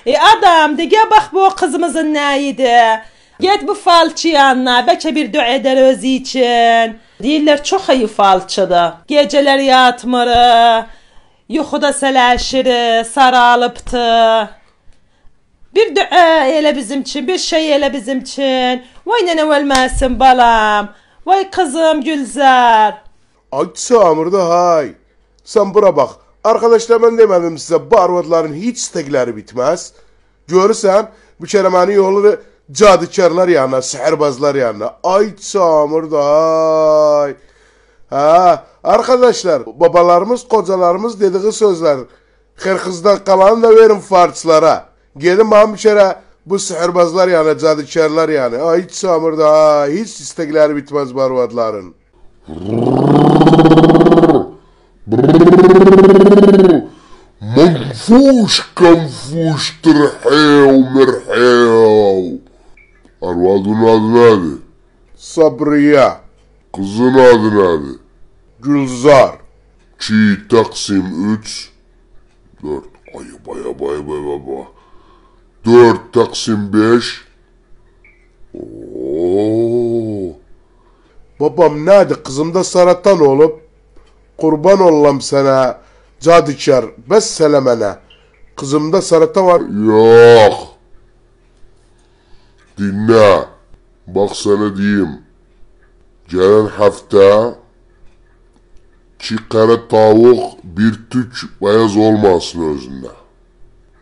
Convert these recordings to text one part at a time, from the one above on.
Adam de gel bak bu kızımızın neydi? Git bu falçı yanına belki bir dua eder özü için. Deyirlər çox iyi falçıdır. Geceler yatmırı, yuxuda sələşiri, saralıbdı. Bir dua elə bizim için, bir şey elə bizim için. Vay nene ölməsin balam. Vay kızım Gülzar. Ay Samır'da hay. Sen bura bak. Arkadaşlar ben demedim size bu arvadların hiç istekleri bitmez. Görürsen bu keremenin yolları cadıkarlar yanına, sihirbazlar yanına. Ay Samır'da hay. Ha arkadaşlar babalarımız kocalarımız dediği sözler. Kırkızdan kalanı da verin farçlara. Gelin bana bir kere bu sihirbazlar yanına, cadıkarlar yanına. Ay Samır'da hay. Hiç istekleri bitmez bu arvadların. Manfuş tırhev merhev. Arvadın adı neydi? Sabriye. Kızın adı neydi? Gülzar. Çi Taksim 3 4 baya 4 Taksim 5. Oo. Babam nerede? Kızımda saratan olup kurban olam sana cadıkar besselemene. Kızımda saratan var. Yok. Dinle. Bak sana diyeyim. Gelen hafta çi kara tavuk bir tük beyaz olmasın özünde.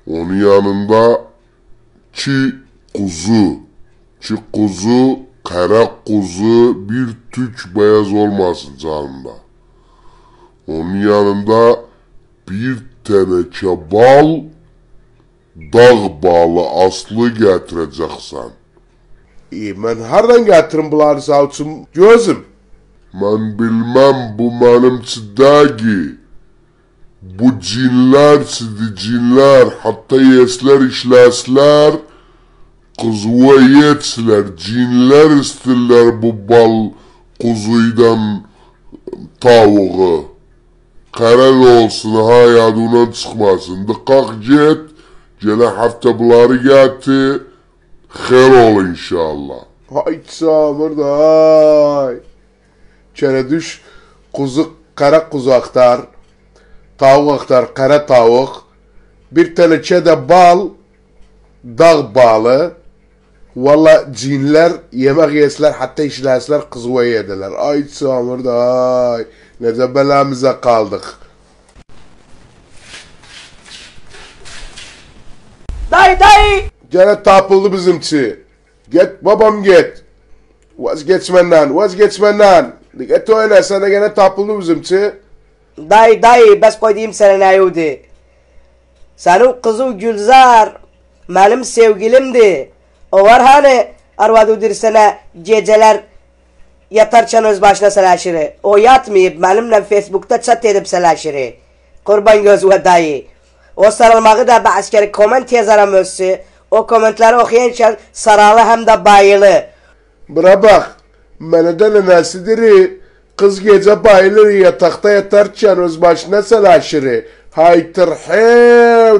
Onun yanında çi kuzu, kara kuzu bir tük beyaz olmasın canında. Onun yanında bir teneke bal, dağ balı aslı getireceksen. Ben hardan getirin bunları savcım gözüm? Ben bilmem bu benim çidagi. Bu cinler çidi cinler hatta yesler işlesler. Kuzuva yetsler cinler isterler bu bal kuzuydan tavuğu. Karar olsun hayatından çıkmasın. De kalk git. Gelen hafta bunları getir. Xeyr ol inşallah. Hay Samır'da hay. Kere düş kuzu kara kuzu aktar. Tavuk aktar kara tavuk. Bir teneke de bal. Dağ balı. Valla cinler yemek yesler hatta işlerler kızıva yediler. Ay Samır'da ay. Nece belamıza kaldık. Dayı. Gene tapıldı bizimki. Git babam git. Vazgeçmenden. Git öyle sana gene tapıldı bizimki. Dayı bes koyayım sana ne yudi. Senin kızı Gülzar benim sevgilimdi. O var hani arvadı dirsene geceler yatarken öz başına selaşırı. O yatmayıp benimle Facebook'ta chat edip selaşırı. Kurban gözüne dayı. O sarılmağı da bir askeri koment yazaram özsü. O komentleri okuyarken saralı hem de bayılı. Bura bak. Meneden nesidir? Kız gece bayılır yatakta yatarken öz başına selaşırı. Hay tırhev.